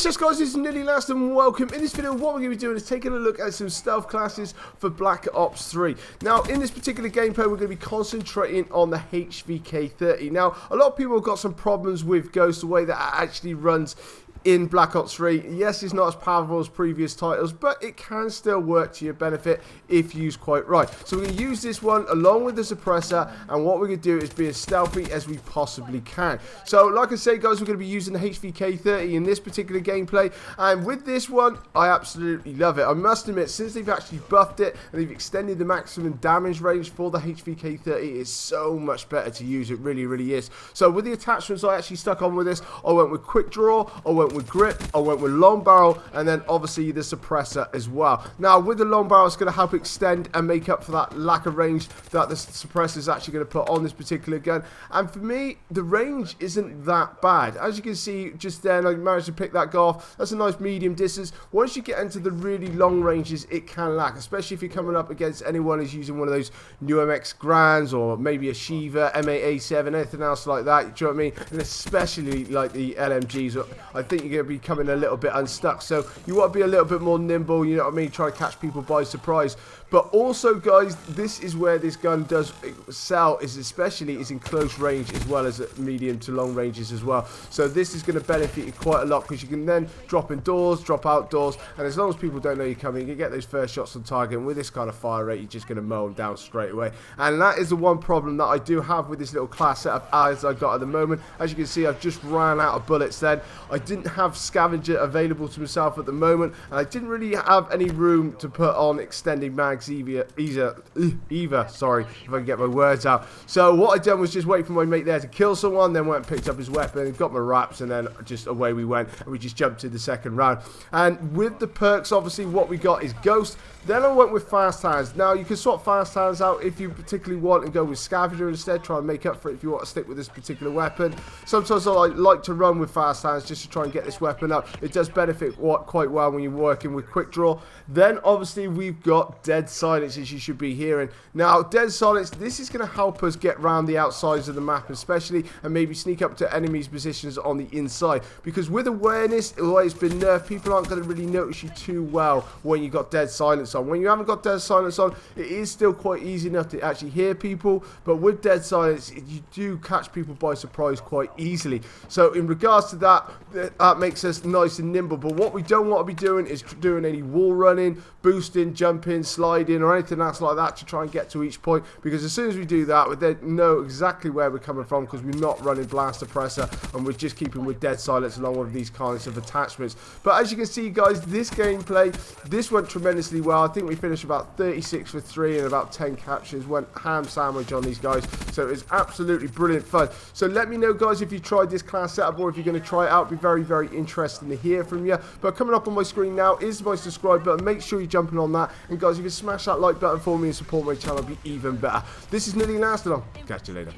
Yes guys, this is Nearly Last and welcome. In this video what we're going to be doing is taking a look at some stealth classes for Black Ops 3. Now in this particular gameplay we're going to be concentrating on the HVK-30. Now a lot of people have got some problems with Ghost, the way that it actually runs in Black Ops 3. Yes, it's not as powerful as previous titles, but it can still work to your benefit if used quite right. So we're going to use this one along with the suppressor, and what we're going to do is be as stealthy as we possibly can. So like I say guys, we're going to be using the HVK-30 in this particular gameplay, and with this one I absolutely love it. I must admit, since they've actually buffed it and they've extended the maximum damage range for the HVK-30, it's so much better to use. It really is. So with the attachments I actually stuck on with this, I went with quick draw, I went with grip, I went with long barrel, and then obviously the suppressor as well. Now with the long barrel, it's going to help extend and make up for that lack of range that the suppressor is actually going to put on this particular gun. And for me, the range isn't that bad. As you can see just then, I managed to pick that guy off. That's a nice medium distance. Once you get into the really long ranges, it can lack, especially if you're coming up against anyone who's using one of those new MX Grands or maybe a Shiva, M8A7, anything else like that. Do you know what I mean? And especially like the LMGs, I think you're going to be coming a little bit unstuck, so you want to be a little bit more nimble, you know what I mean, try to catch people by surprise. But also guys, this is where this gun does sell, especially in close range as well as at medium to long ranges as well. So this is going to benefit you quite a lot, because you can then drop indoors, drop outdoors, and as long as people don't know you're coming, you can get those first shots on target, and with this kind of fire rate you're just going to mow them down straight away. And that is the one problem that I do have with this little class setup as I got at the moment. As you can see, I've just ran out of bullets then. I didn't have scavenger available to myself at the moment, and I didn't really have any room to put on extending mags either, sorry if I can get my words out. So what I done was just wait for my mate there to kill someone, then went and picked up his weapon, got my R.A.P.S, and then just away we went, and we just jumped to the second round. And with the perks, obviously what we got is Ghost. Then I went with Fast Hands. Now you can swap Fast Hands out if you particularly want and go with Scavenger instead, try and make up for it if you want to stick with this particular weapon. Sometimes I like to run with Fast Hands just to try and get this weapon up. It does benefit quite well when you're working with quick draw. Then obviously we've got Dead Silence, as you should be hearing. Now Dead Silence, this is going to help us get around the outsides of the map especially, and maybe sneak up to enemies' positions on the inside, because with awareness, the way it's been nerfed, people aren't going to really notice you too well when you got Dead Silence on. When you haven't got Dead Silence on, it is still quite easy enough to actually hear people, but with Dead Silence you do catch people by surprise quite easily. So in regards to that, that makes us nice and nimble. But what we don't want to be doing is doing any wall running, boosting, jumping, sliding, or anything else like that to try and get to each point, because as soon as we do that, we then know exactly where we're coming from, because we're not running blast suppressor and we're just keeping with Dead Silence along with these kinds of attachments. But as you can see guys, this gameplay, this went tremendously well. I think we finished about 36 for 3 and about 10 captures. Went ham sandwich on these guys, so it was absolutely brilliant fun. So let me know guys if you tried this class setup, or if you're going to try it out. It'd be very interesting to hear from you. But coming up on my screen now is my subscribe button. Make sure you're jumping on that, and guys, if you can smash that like button for me and support my channel, it'd be even better. This is Nearly Last, and I'll catch you later.